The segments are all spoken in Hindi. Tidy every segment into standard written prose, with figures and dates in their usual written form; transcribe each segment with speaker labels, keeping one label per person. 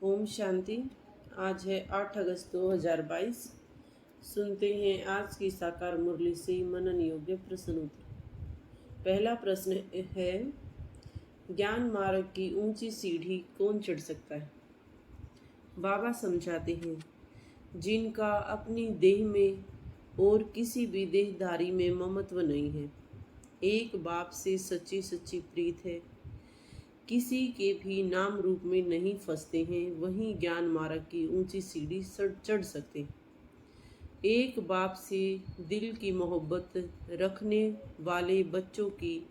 Speaker 1: ओम शांति। आज है 8 अगस्त 2022। सुनते हैं आज की साकार मुरली से मनन योग्य प्रश्न उत्तर। पहला प्रश्न है, ज्ञान मार्ग की ऊंची सीढ़ी कौन चढ़ सकता है? बाबा समझाते हैं, जिनका अपनी देह में और किसी भी देहधारी में ममत्व नहीं है, एक बाप से सच्ची सच्ची प्रीत है, किसी के भी नाम रूप में नहीं फंसते हैं, वही ज्ञान मार्ग की ऊंची सीढ़ी चढ़ सकते हैं। एक बाप से दिल की मोहब्बत रखने वाले बच्चों की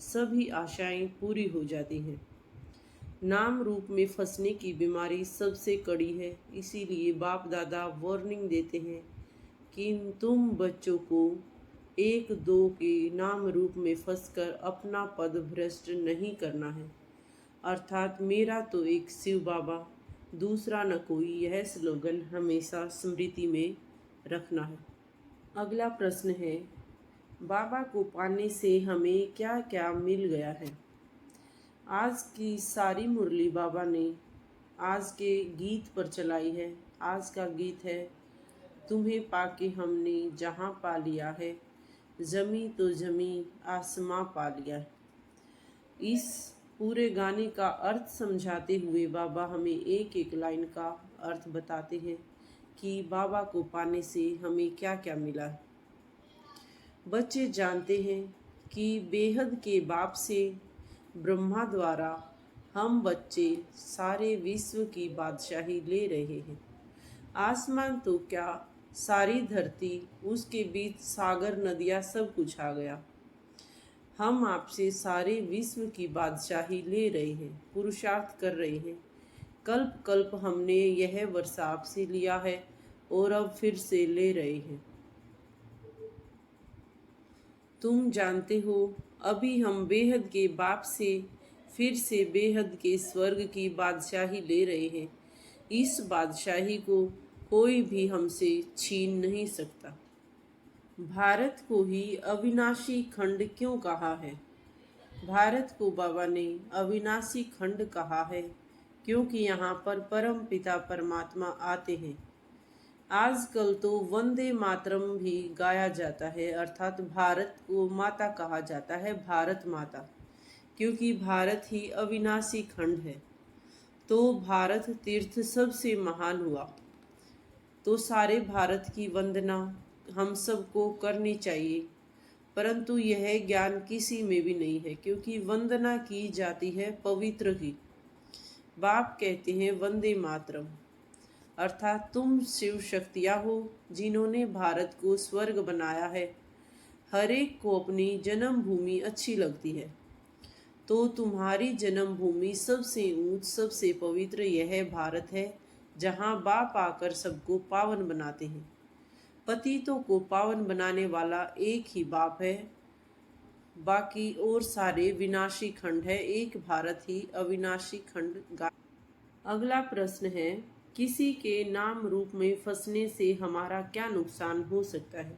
Speaker 1: सभी आशाएं पूरी हो जाती हैं। नाम रूप में फंसने की बीमारी सबसे कड़ी है, इसीलिए बाप दादा वार्निंग देते हैं कि तुम बच्चों को एक दो के नाम रूप में फंसकर अपना पद भ्रष्ट नहीं करना है। अर्थात मेरा तो एक शिव बाबा, दूसरा न कोई, यह स्लोगन हमेशा स्मृति में रखना है। अगला प्रश्न है, बाबा को पाने से हमें क्या क्या मिल गया है? आज की सारी मुरली बाबा ने आज के गीत पर चलाई है। आज का गीत है, तुम्हें पाके हमने जहाँ पा लिया है, जमी तो जमी आसमां पा लिया है। इस पूरे गाने का अर्थ समझाते हुए बाबा हमें एक एक लाइन का अर्थ बताते हैं कि बाबा को पाने से हमें क्या क्या मिला है। बच्चे जानते हैं कि बेहद के बाप से ब्रह्मा द्वारा हम बच्चे सारे विश्व की बादशाही ले रहे हैं। आसमान तो क्या, सारी धरती, उसके बीच सागर नदियाँ सब कुछ आ गया। हम आपसे सारे विश्व की बादशाही ले रहे हैं, पुरुषार्थ कर रहे हैं। कल्प कल्प हमने यह वर्षा आपसे लिया है और अब फिर से ले रहे हैं। तुम जानते हो, अभी हम बेहद के बाप से फिर से बेहद के स्वर्ग की बादशाही ले रहे हैं। इस बादशाही को कोई भी हमसे छीन नहीं सकता। भारत को ही अविनाशी खंड क्यों कहा है? भारत को बाबा ने अविनाशी खंड कहा है क्योंकि यहाँ पर परम पिता परमात्मा आते हैं। आजकल तो वंदे मातरम भी गाया जाता है, अर्थात भारत को माता कहा जाता है, भारत माता, क्योंकि भारत ही अविनाशी खंड है। तो भारत तीर्थ सबसे महान हुआ, तो सारे भारत की वंदना हम सबको करनी चाहिए। परंतु यह ज्ञान किसी में भी नहीं है, क्योंकि वंदना की जाती है पवित्र की। बाप कहते हैं वंदे मातरम, अर्थात तुम शिव शक्तियाँ हो जिन्होंने भारत को स्वर्ग बनाया है। हर एक को अपनी जन्मभूमि अच्छी लगती है, तो तुम्हारी जन्मभूमि सबसे ऊंच सबसे पवित्र यह भारत है, जहाँ बाप आकर सबको पावन बनाते हैं। पतितों को पावन बनाने वाला एक ही बाप है, बाकी और सारे विनाशी खंड है, एक भारत ही अविनाशी खंड। अगला प्रश्न है, किसी के नाम रूप में फंसने से हमारा क्या नुकसान हो सकता है?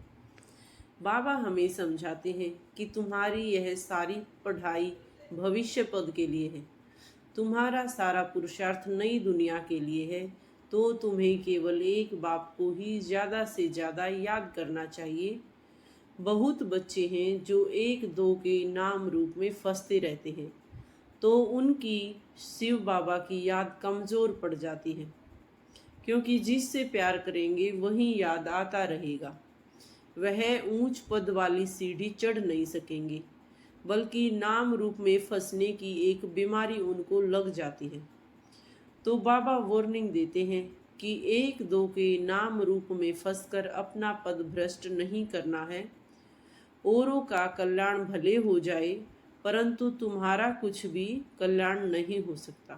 Speaker 1: बाबा हमें समझाते हैं कि तुम्हारी यह सारी पढ़ाई भविष्य पद के लिए है, तुम्हारा सारा पुरुषार्थ नई दुनिया के लिए है, तो तुम्हें केवल एक बाप को ही ज़्यादा से ज़्यादा याद करना चाहिए। बहुत बच्चे हैं जो एक दो के नाम रूप में फंसते रहते हैं, तो उनकी शिव बाबा की याद कमज़ोर पड़ जाती है, क्योंकि जिससे प्यार करेंगे वही याद आता रहेगा। वह ऊंच पद वाली सीढ़ी चढ़ नहीं सकेंगे, बल्कि नाम रूप में फंसने की एक बीमारी उनको लग जाती है। तो बाबा वार्निंग देते हैं कि एक दो के नाम रूप में फंसकर अपना पद भ्रष्ट नहीं करना है। औरों का कल्याण भले हो जाए, परंतु तुम्हारा कुछ भी कल्याण नहीं हो सकता।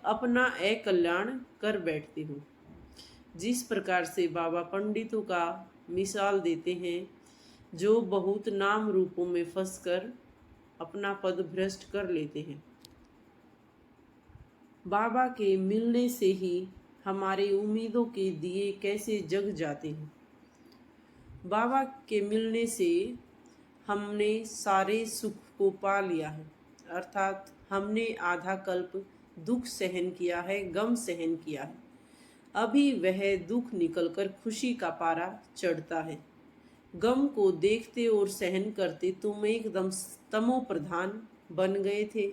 Speaker 1: अपना अकल्याण कर बैठते हो। जिस प्रकार से बाबा पंडितों का मिसाल देते हैं, जो बहुत नाम रूपों में फंसकर अपना पद भ्रष्ट कर लेते हैं। बाबा के मिलने से ही हमारे उम्मीदों के दिए कैसे जग जाते हैं। बाबा के मिलने से हमने सारे सुख को पा लिया है, अर्थात हमने आधा कल्प दुख सहन किया है, गम सहन किया है। अभी वह दुख निकलकर खुशी का पारा चढ़ता है। गम को देखते और सहन करते तुम एकदम तमो प्रधान बन गए थे,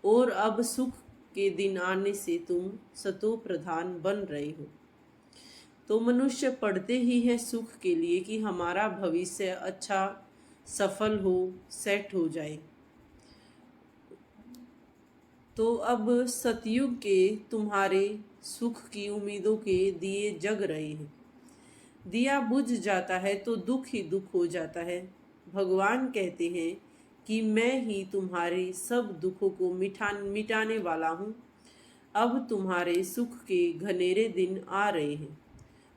Speaker 1: और अब सुख के दिन आने से तुम सतो प्रधान बन रहे हो। तो मनुष्य पढ़ते ही है सुख के लिए कि हमारा भविष्य अच्छा सफल हो, सेट हो जाए। तो अब सतयुग के तुम्हारे सुख की उम्मीदों के दिए जग रहे हैं। दिया बुझ जाता है तो दुख ही दुख हो जाता है। भगवान कहते हैं कि मैं ही तुम्हारे सब दुखों को मिटाने वाला हूँ। अब तुम्हारे सुख के घनेरे दिन आ रहे हैं।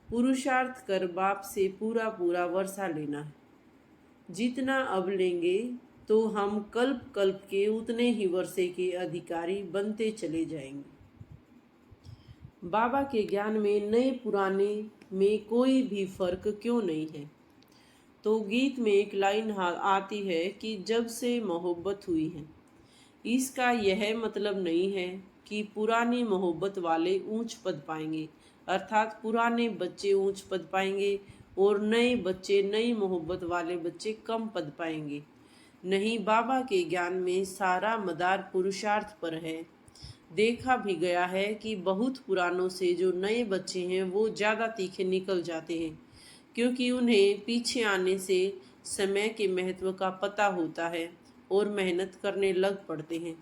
Speaker 1: पुरुषार्थ कर बाप से पूरा पूरा वर्षा लेना है। जितना अब लेंगे तो हम कल्प कल्प के उतने ही वर्षे के अधिकारी बनते चले जाएंगे। बाबा के ज्ञान में नए पुराने में कोई भी फर्क क्यों नहीं है? तो गीत में एक लाइन आती है कि जब से मोहब्बत हुई है। इसका यह मतलब नहीं है कि पुरानी मोहब्बत वाले ऊंच पद पाएंगे, अर्थात पुराने बच्चे ऊंच पद पाएंगे और नए बच्चे, नई मोहब्बत वाले बच्चे कम पद पाएंगे। नहीं, बाबा के ज्ञान में सारा मदार पुरुषार्थ पर है। देखा भी गया है कि बहुत पुरानों से जो नए बच्चे हैं वो ज़्यादा तीखे निकल जाते हैं, क्योंकि उन्हें पीछे आने से समय के महत्व का पता होता है और मेहनत करने लग पड़ते हैं।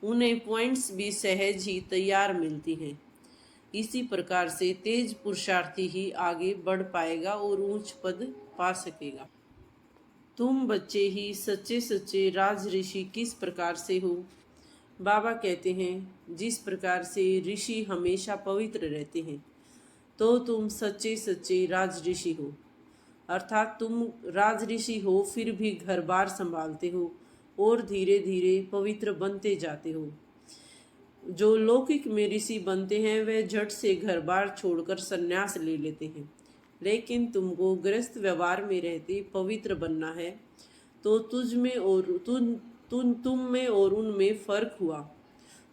Speaker 1: उन्हें पॉइंट्स भी सहज ही तैयार मिलती हैं। इसी प्रकार से तेज पुरुषार्थी ही आगे बढ़ पाएगा और ऊंच पद पा सकेगा। तुम बच्चे ही सच्चे सच्चे राज ऋषि किस प्रकार से हो? बाबा कहते हैं जिस प्रकार से ऋषि हमेशा पवित्र रहते हैं, तो तुम सच्चे सच्चे राज ऋषि हो। अर्थात तुम राज ऋषि हो, फिर भी घर बार संभालते हो और धीरे धीरे पवित्र बनते जाते हो। जो लौकिक में ऋषि बनते हैं वे झट से घर बार छोड़कर संन्यास ले लेते हैं, लेकिन तुमको गृहस्थ व्यवहार में रहते पवित्र बनना है। तो तुझ में और तुम में और उनमें फर्क हुआ।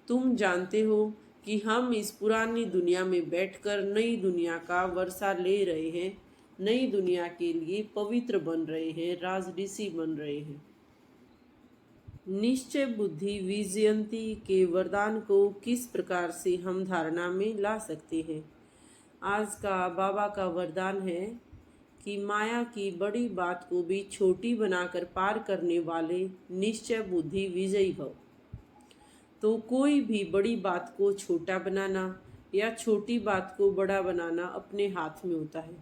Speaker 1: तुम जानते हो कि हम इस पुरानी दुनिया में बैठकर नई दुनिया का वर्षा ले रहे हैं, नई दुनिया के लिए पवित्र बन रहे हैं, राज ऋषि बन रहे हैं। निश्चय बुद्धि विजयंती के वरदान को किस प्रकार से हम धारणा में ला सकते हैं? आज का बाबा का वरदान है कि माया की बड़ी बात को भी छोटी बनाकर पार करने वाले निश्चय बुद्धि विजयी हो। तो कोई भी बड़ी बात को छोटा बनाना या छोटी बात को बड़ा बनाना अपने हाथ में होता है।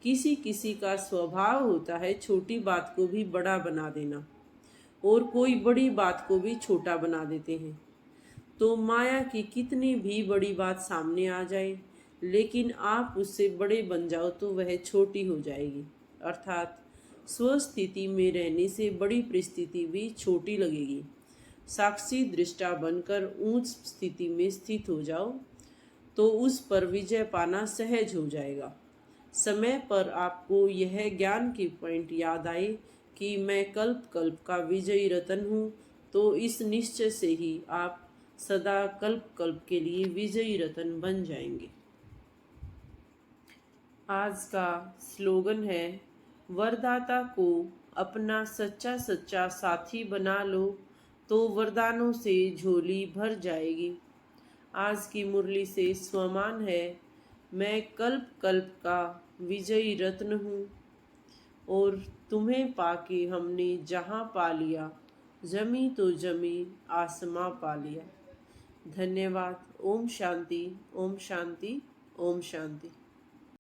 Speaker 1: किसी किसी का स्वभाव होता है छोटी बात को भी बड़ा बना देना, और कोई बड़ी बात को भी छोटा बना देते हैं। तो माया की कितनी भी बड़ी बात सामने आ जाए, लेकिन आप उससे बड़े बन जाओ तो वह छोटी हो जाएगी। अर्थात स्वस्थिति में रहने से बड़ी परिस्थिति भी छोटी लगेगी। साक्षी दृष्टा बनकर ऊंच स्थिति में स्थित हो जाओ तो उस पर विजय पाना सहज हो जाएगा। समय पर आपको यह ज्ञान की पॉइंट याद आए कि मैं कल्प कल्प का विजयी रतन हूँ, तो इस निश्चय से ही आप सदा कल्प कल्प के लिए विजयी रतन बन जाएंगे। आज का स्लोगन है, वरदाता को अपना सच्चा सच्चा साथी बना लो तो वरदानों से झोली भर जाएगी। आज की मुरली से स्वमान है, मैं कल्प कल्प का विजयी रत्न हूँ, और तुम्हें पाके हमने जहाँ पा लिया, जमी तो जमी आसमां पा लिया। धन्यवाद। ओम शांति, ओम शांति, ओम शांति।